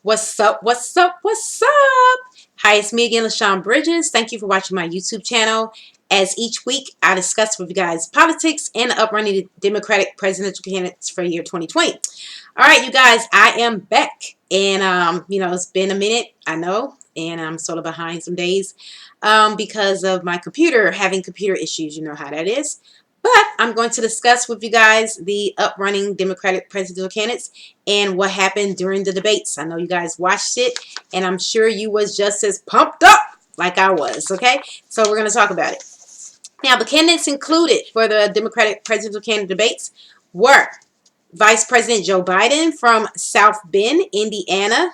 What's up? What's up? What's up? Hi, it's me again, LaShawn Bridges. Thank you for watching my YouTube channel. As each week, I discuss with you guys politics and the uprunning Democratic presidential candidates for year 2020. All right, you guys, I am back. And, it's been a minute, I know, and I'm sort of behind some days because of my computer having computer issues. You know how that is. But I'm going to discuss with you guys the uprunning Democratic presidential candidates and what happened during the debates. I know you guys watched it, and I'm sure you was just as pumped up like I was, okay? So we're going to talk about it. Now, the candidates included for the Democratic presidential candidate debates were Vice President Joe Biden from South Bend, Indiana,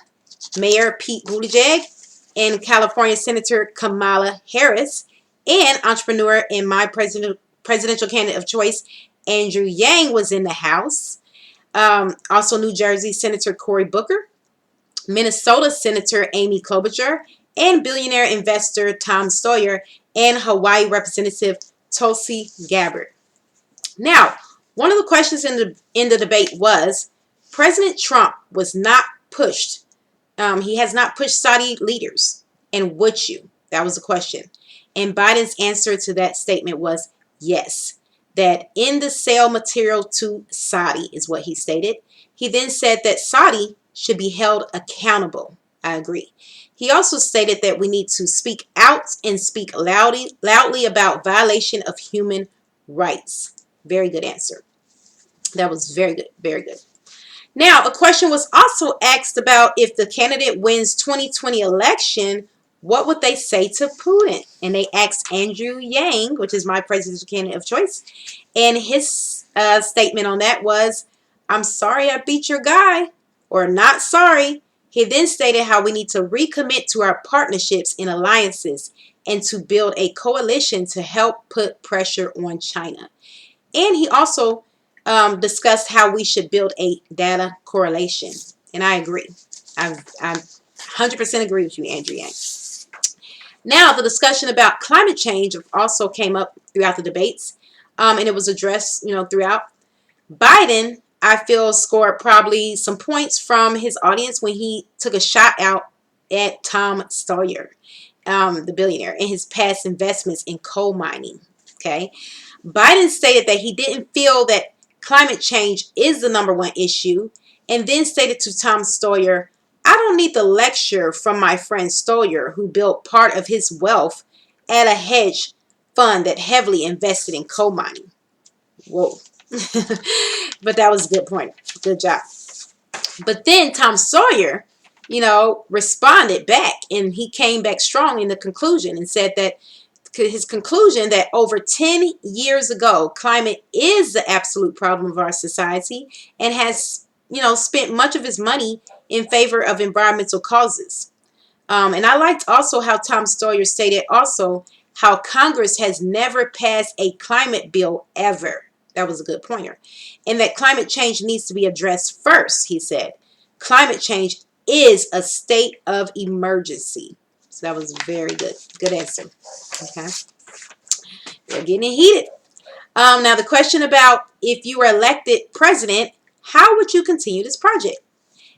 Mayor Pete Buttigieg, and California Senator Kamala Harris, and entrepreneur and my presidential candidate of choice, Andrew Yang, was in the House. Also, New Jersey Senator Cory Booker, Minnesota Senator Amy Klobuchar, and billionaire investor Tom Sawyer, and Hawaii Representative Tulsi Gabbard. Now, one of the questions in the debate was, President Trump was not pushed. He has not pushed Saudi leaders, and would you? That was the question. And Biden's answer to that statement was yes, that in the sale material to Saudi is what he stated. He then said that Saudi should be held accountable. I agree. He also stated that we need to speak out and speak loudly about violation of human rights. Very good answer. That was very good. Very good. Now, a question was also asked about if the candidate wins 2020 election, what would they say to Putin? And they asked Andrew Yang, which is my presidential candidate of choice, and his statement on that was, I'm sorry I beat your guy, or not sorry. He then stated how we need to recommit to our partnerships and alliances and to build a coalition to help put pressure on China. And he also discussed how we should build a data correlation. And I agree. I 100% agree with you, Andrew Yang. Now, the discussion about climate change also came up throughout the debates, and it was addressed, throughout. Biden, I feel, scored probably some points from his audience when he took a shot out at Tom Sawyer, the billionaire, and his past investments in coal mining. Okay, Biden stated that he didn't feel that climate change is the #1 issue, and then stated to Tom Sawyer, I don't need the lecture from my friend Sawyer, who built part of his wealth at a hedge fund that heavily invested in coal mining. Whoa. But that was a good point. Good job. But then Tom Sawyer, responded back, and he came back strong in the conclusion and said that his conclusion that over 10 years ago, climate is the absolute problem of our society, and has, spent much of his money in favor of environmental causes. And I liked also how Tom Sawyer stated also how Congress has never passed a climate bill ever. That was a good pointer. And that climate change needs to be addressed first, he said. Climate change is a state of emergency. So that was very good. Good answer. Okay. We're getting heated. Now, the question about if you were elected president, how would you continue this project?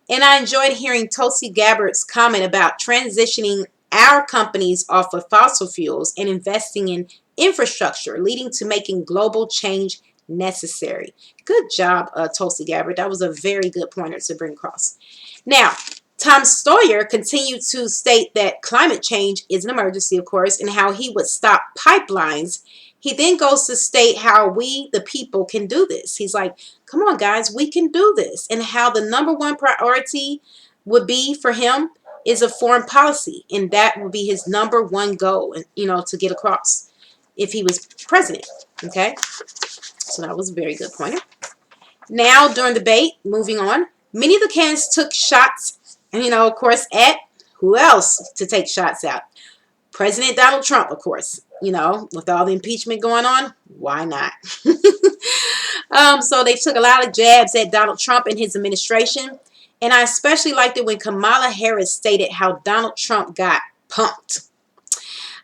And I enjoyed hearing Tulsi Gabbard's comment about transitioning our companies off of fossil fuels and investing in infrastructure, leading to making global change necessary. Good job, Tulsi Gabbard. That was a very good pointer to bring across. Now, Tom Sawyer continued to state that climate change is an emergency, of course, and how he would stop pipelines. He then goes to state how we, the people, can do this. He's like, come on, guys, we can do this. And how the #1 priority would be for him is a foreign policy. And that would be his #1 goal, to get across if he was president. Okay? So that was a very good pointer. Now, during the debate, moving on, many of the candidates took shots, of course, at who else to take shots at? President Donald Trump, of course. With all the impeachment going on, why not? So they took a lot of jabs at Donald Trump and his administration. And I especially liked it when Kamala Harris stated how Donald Trump got pumped.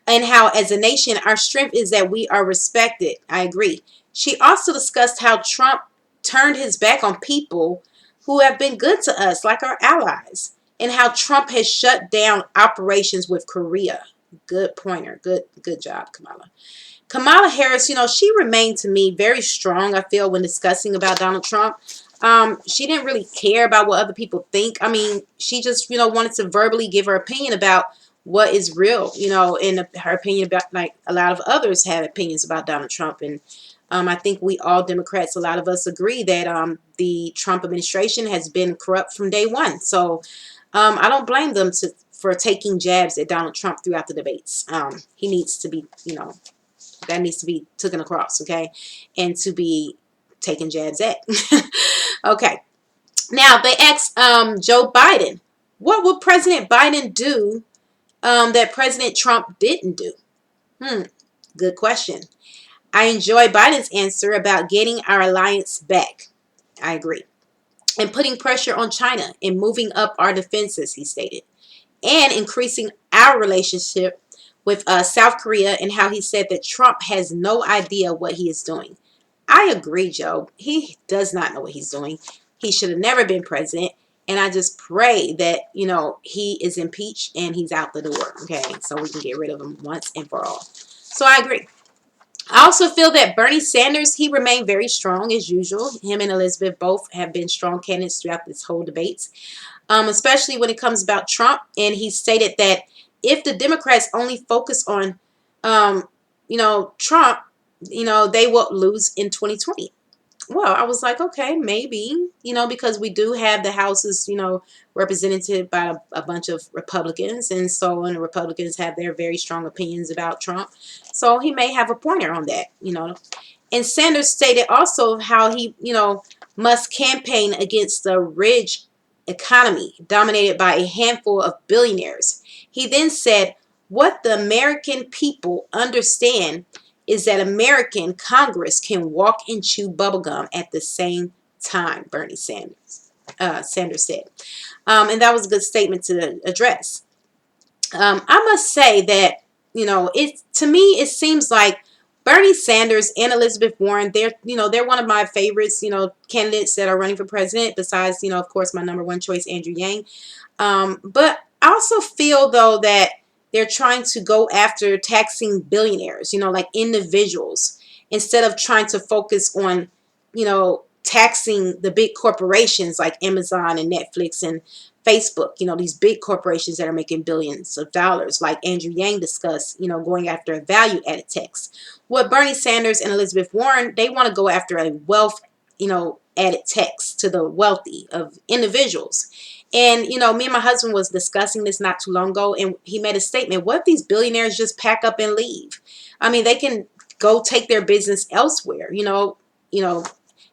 And how, as a nation, our strength is that we are respected. I agree. She also discussed how Trump turned his back on people who have been good to us, like our allies. and how Trump has shut down operations with Korea. Good pointer. Good job, Kamala. Kamala Harris, she remained to me very strong, I feel, when discussing about Donald Trump. She didn't really care about what other people think. I mean, she just, wanted to verbally give her opinion about what is real, and her opinion about, like, a lot of others had opinions about Donald Trump. And I think we all Democrats, a lot of us agree that the Trump administration has been corrupt from day one. So I don't blame them for taking jabs at Donald Trump throughout the debates. He needs to be, that needs to be taken across, okay, and to be taken jabs at. Okay. Now they asked Joe Biden, what would President Biden do that President Trump didn't do? Good question. I enjoy Biden's answer about getting our alliance back. I agree. And putting pressure on China and moving up our defenses, he stated, and increasing our relationship with South Korea, and how he said that Trump has no idea what he is doing. I agree, Joe. He does not know what he's doing. He should have never been president. And I just pray that, he is impeached and he's out the door. Okay, so we can get rid of him once and for all. So I agree. I also feel that Bernie Sanders, he remained very strong as usual. Him and Elizabeth both have been strong candidates throughout this whole debate, especially when it comes about Trump. And he stated that if the Democrats only focus on, Trump, they will lose in 2020. Well, I was like, okay, maybe, because we do have the houses, represented by a bunch of Republicans. And so, and the Republicans have their very strong opinions about Trump. So he may have a pointer on that. And Sanders stated also how he, must campaign against the rich economy dominated by a handful of billionaires. He then said, what the American people understand is that American Congress can walk and chew bubblegum at the same time, Bernie Sanders said. And that was a good statement to address. I must say that, to me, it seems like Bernie Sanders and Elizabeth Warren, they're one of my favorites, candidates that are running for president, besides, of course, my number one choice, Andrew Yang. But I also feel, though, that they're trying to go after taxing billionaires, like individuals, instead of trying to focus on, taxing the big corporations like Amazon and Netflix and Facebook, these big corporations that are making billions of dollars, like Andrew Yang discussed, going after a value added tax. What Bernie Sanders and Elizabeth Warren, they want to go after a wealth, added tax to the wealthy of individuals. And, me and my husband was discussing this not too long ago, and he made a statement. What if these billionaires just pack up and leave? I mean, they can go take their business elsewhere.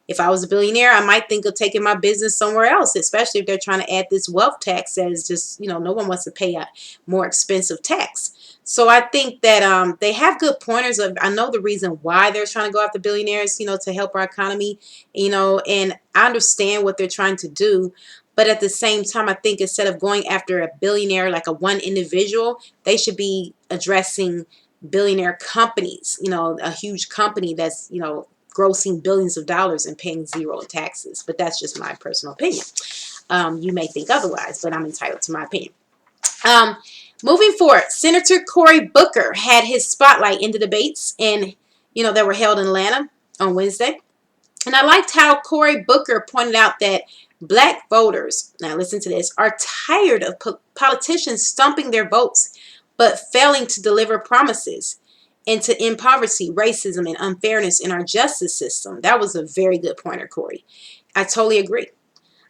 If I was a billionaire, I might think of taking my business somewhere else, especially if they're trying to add this wealth tax that is just, no one wants to pay a more expensive tax. So I think that they have good pointers. I know the reason why they're trying to go after billionaires, to help our economy, and I understand what they're trying to do. But at the same time, I think instead of going after a billionaire, like a one individual, they should be addressing billionaire companies, a huge company that's, grossing billions of dollars and paying zero in taxes. But that's just my personal opinion. You may think otherwise, but I'm entitled to my opinion. Moving forward, Senator Cory Booker had his spotlight in the debates, and that were held in Atlanta on Wednesday. And I liked how Cory Booker pointed out that Black voters, now listen to this, are tired of politicians stumping their votes, but failing to deliver promises and to end poverty, racism, and unfairness in our justice system. That was a very good pointer, Cory. I totally agree.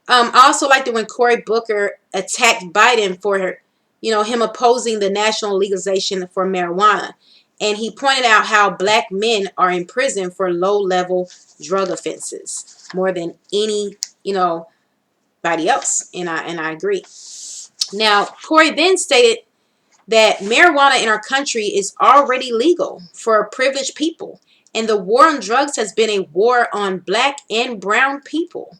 I also liked it when Cory Booker attacked Biden for him opposing the national legalization for marijuana. And he pointed out how Black men are in prison for low-level drug offenses more than any, body else. And I agree. Now, Cory then stated that marijuana in our country is already legal for privileged people. And the war on drugs has been a war on Black and brown people,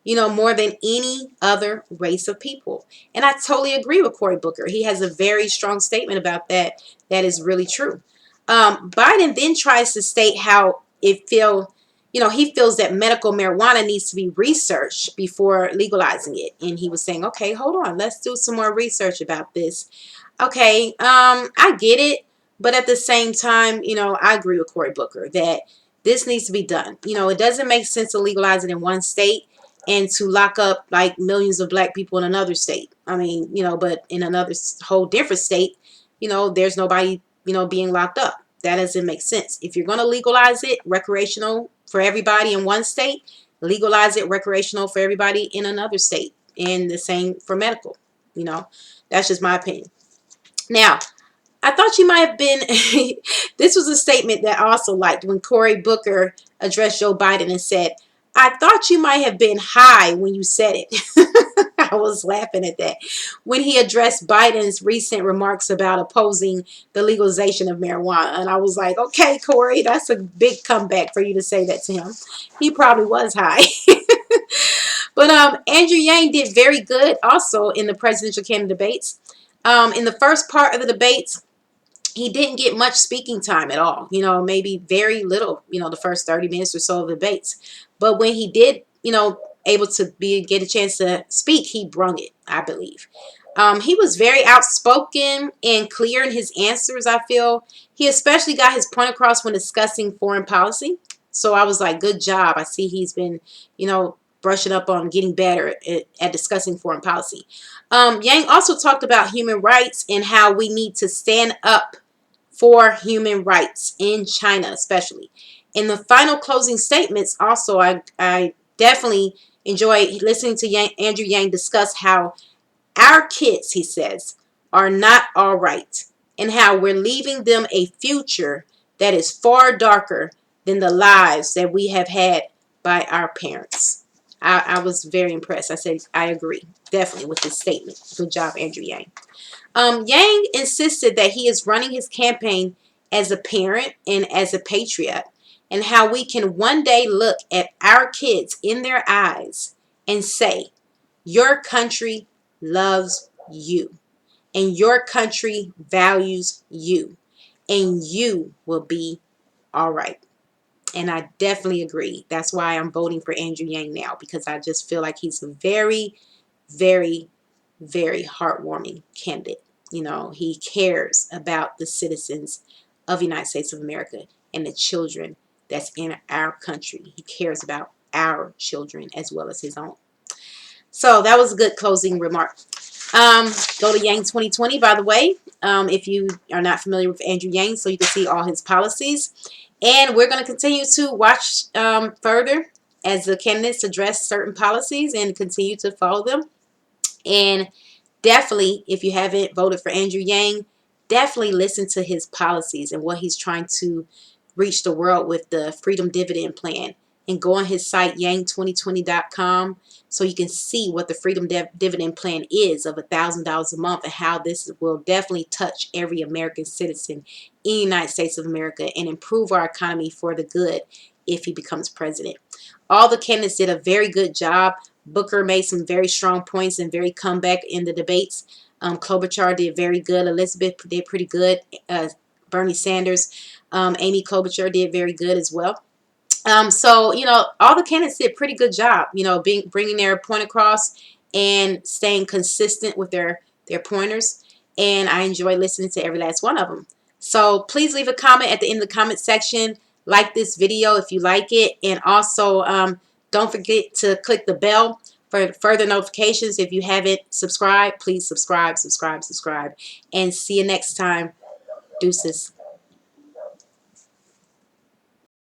more than any other race of people. And I totally agree with Cory Booker. He has a very strong statement about that. That is really true. Biden then tries to state how it feel, he feels that medical marijuana needs to be researched before legalizing it. And he was saying, okay, hold on, let's do some more research about this. Okay, I get it, but at the same time, I agree with Cory Booker that this needs to be done. It doesn't make sense to legalize it in one state and to lock up like millions of black people in another state. I mean, but in another whole different state, there's nobody, being locked up. That doesn't make sense. If you're going to legalize it recreational for everybody in one state, legalize it recreational for everybody in another state. And the same for medical. That's just my opinion. Now, I thought you might have been, this was a statement that I also liked when Cory Booker addressed Joe Biden and said, I thought you might have been high when you said it. I was laughing at that. When he addressed Biden's recent remarks about opposing the legalization of marijuana. And I was like, okay, Cory, that's a big comeback for you to say that to him. He probably was high. But Andrew Yang did very good also in the presidential candidate debates. In the first part of the debates, he didn't get much speaking time at all. Maybe very little, the first 30 minutes or so of the debates. But when he did, able to get a chance to speak, he brung it, I believe. He was very outspoken and clear in his answers, I feel. He especially got his point across when discussing foreign policy. So I was like, good job. I see he's been, brushing up on getting better at discussing foreign policy. Yang also talked about human rights and how we need to stand up for human rights in China, especially. In the final closing statements, also, I definitely enjoy listening to Andrew Yang discuss how our kids, he says, are not all right, and how we're leaving them a future that is far darker than the lives that we have had by our parents. I was very impressed. I said, I agree, definitely, with this statement. Good job, Andrew Yang. Yang insisted that he is running his campaign as a parent and as a patriot, and how we can one day look at our kids in their eyes and say, your country loves you, and your country values you, and you will be all right. And I definitely agree. That's why I'm voting for Andrew Yang now, because I just feel like he's a very, very, very heartwarming candidate. He cares about the citizens of the United States of America and the children that's in our country. He cares about our children as well as his own. So that was a good closing remark. Go to Yang 2020, by the way, if you are not familiar with Andrew Yang, so you can see all his policies. And we're going to continue to watch further as the candidates address certain policies and continue to follow them. And definitely, if you haven't voted for Andrew Yang, definitely listen to his policies and what he's trying to reach the world with the Freedom Dividend Plan. And go on his site, yang2020.com, so you can see what the Freedom Dividend Plan is of $1,000 a month and how this will definitely touch every American citizen in the United States of America and improve our economy for the good if he becomes president. All the candidates did a very good job. Booker made some very strong points and very comeback in the debates. Klobuchar did very good. Elizabeth did pretty good. Bernie Sanders, Amy Klobuchar did very good as well. So, all the candidates did a pretty good job, bringing their point across and staying consistent with their pointers. And I enjoy listening to every last one of them. So please leave a comment at the end of the comment section. Like this video if you like it. And also, don't forget to click the bell for further notifications. If you haven't subscribed, please subscribe. And see you next time. Deuces.